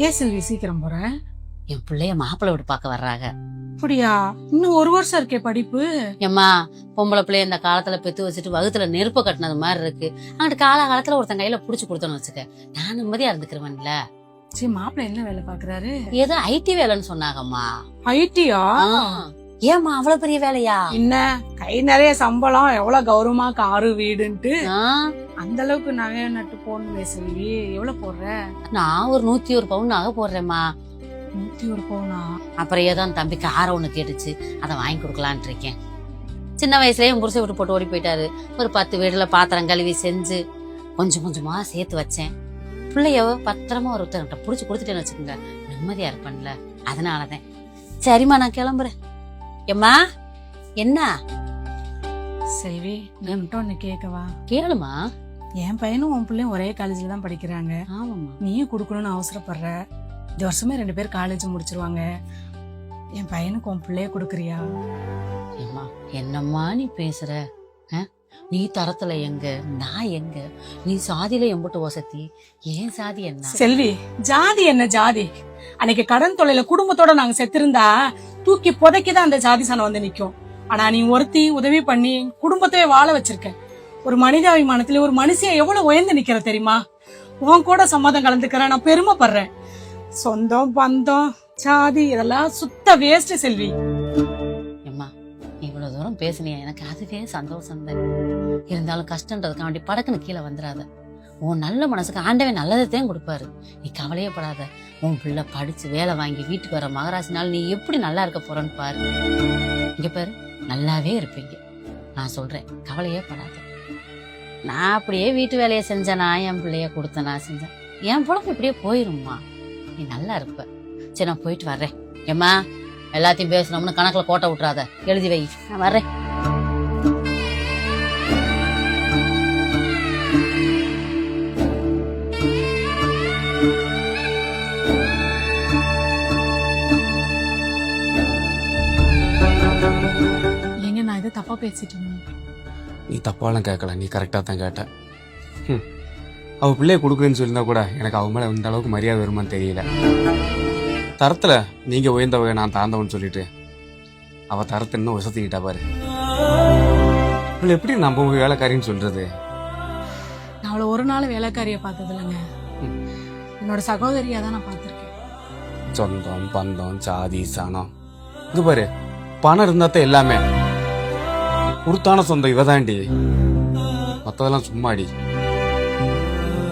ஏன் செல்வி சீக்கிரம் போற? என் பிள்ளைய மாப்பிள்ளை வீடு பார்க்க வர்றாங்க. அப்படியா? இன்னும் 1 வருஷம் இருக்கே படிப்பு. ஏம்மா, பொம்பளை பிள்ளைய இந்த காலத்துல பெத்து வச்சுட்டு வகுத்துல நெருப்பு கட்டினது மாதிரி இருக்கு. அங்கிட்டு காலகாலத்துல ஒருத்தன் கையில புடிச்சு கொடுத்தோன்னு வச்சுக்க, நான் நிம்மதியா இருந்துக்கிறவன்ல. சரி, மாப்பிள்ளை என்ன வேலை பாக்குறாரு? ஏதோ ஐடி வேலைன்னு சொன்னாங்கம்மா. ஐடியா? ஏம்மா அவ்வளவு பெரிய வேலையா? என்ன கை நிறைய சம்பளம், எவ்வளவு கௌரவமா காரு வீடுன்ட்டு அந்த அளவுக்கு நகைய நட்டு போடணுமே செல்வி. எவ்வளவு போடுற? நான் ஒரு 101 பவுன் நகை போடுறேம்மா. 101 பவுனா? அப்புறம் ஏதோ தம்பி காரை ஒண்ணு கேட்டுச்சு, அதை வாங்கி கொடுக்கலான் இருக்கேன். சின்ன வயசுலயே என் புருஷை விட்டு போட்டு ஓடி போயிட்டாரு. ஒரு 10 வீடுல பாத்திரம் கழுவி செஞ்சு கொஞ்சம் கொஞ்சமா சேர்த்து வச்சேன். பிள்ளைய பத்திரமா ஒருத்தர்கிட்ட புடிச்சு கொடுத்துட்டேன்னு வச்சுக்கோங்க, நிம்மதியா இருப்பேன்ல. அதனாலதான் சரிம்மா நான் கிளம்புறேன். எம்மா என்ன செல்வி, நான் ஒன்னு கேட்கவா? கேளுமா. என் பையனும் உன் பிள்ளையும் ஒரே காலேஜ்ல தான் படிக்கிறாங்க. ஆமாம்மா. நீயும் கொடுக்கணும்னு அவசரப்படுற. இந்த வருஷமே 2 பேர் காலேஜ் முடிச்சிருவாங்க. என் பையனுக்கு உன் பிள்ளைய கொடுக்குறியா? ஏம்மா என்னம்மா நீ பேசுற? நீ தரத்துல எங்க, நான் எங்க? நீ சாதியில எம்புட்டு வசதி, ஏன் சாதி என்ன? செல்வி, ஜாதி என்ன ஜாதி? அன்னைக்கு கடன் தொலைல குடும்பத்தோட நாங்க செத்திருந்தா தூக்கி புதைக்கிதான் அந்த ஜாதி சனம் வந்து நிக்கும். ஆனா நீ ஒருத்தி உதவி பண்ணி குடும்பத்தையே வாழ வச்சிருக்க. ஒரு மனிதாபிமானத்துல ஒரு மனுஷன் எவ்வளவு உயர்ந்து நிக்கிற தெரியுமா? உன் கூட சம்மதம் கலந்துக்கிற நான் பெருமைப்படுறேன். சொந்தம் பந்தம் ஜாதி இதெல்லாம் சுத்த வேஸ்ட் செல்வி. ஏம்மா இவ்வளவு தூரம் பேசுனியா, எனக்கு அதுவே சந்தோஷம் தான். இருந்தாலும் கஷ்டன்றதுக்காண்டி படக்குன்னு கீழே வந்துடாத. உன் நல்ல மனசுக்கு ஆண்டவன் நல்லதைத்தான் கொடுப்பாரு. நீ கவலையே படாத. உன் பிள்ளை படிச்சு வேலை வாங்கி வீட்டுக்கு வர மகராசினால் நீ எப்படி நல்லா இருக்க போறன்னு பாரு. இங்க பாரு, நல்லாவே இருப்பீங்க. நான் சொல்றேன், கவலையே படாத. நான் அப்படியே வீட்டு வேலையை செஞ்சேனா, என் பிள்ளைய கொடுத்தனா செஞ்சேன், என் பொழப்பு இப்படியே போயிரும்மா. நீ நல்லா இருப்ப. சரி நான் போயிட்டு வர்றேன். ஏம்மா எல்லாத்தையும் பேசணும்னு கணக்குல கோட்டை விட்டுறாத, எழுதி வை. நான் வர்றேன். எங்க நான் இதை தப்பா பேசிட்டேன்? நீ தப்பாலாம் கேட்கல, நீ கரெக்டாக தான் கேட்ட. அவள் பிள்ளைய கொடுக்குறேன்னு சொல்லியிருந்தா கூட எனக்கு அவன் மேலே இந்த அளவுக்கு மரியாதை வருமானு தெரியல. தரத்தில் நீங்கள் உயர்ந்தவங்க, நான் தாழ்ந்தவன்னு சொல்லிட்டு அவள் தரத்தை இன்னும் வசதிக்கிட்டா பாரு. இவளை எப்படி நம்ம வேலைக்காரின்னு சொல்றது? நான் அவளை ஒரு நாள் வேலைக்காரிய பார்த்தது இல்லைங்க. என்னோட சகோதரியா தான் நான் பார்த்திருக்கேன். சொந்தம் பந்தம் சாதி சாணம் இது பாரு, பணம் இருந்தாத்தான் எல்லாமே. கொடுத்தான சொந்தம் இவதாண்டி, மற்றதெல்லாம் சும்மாடி.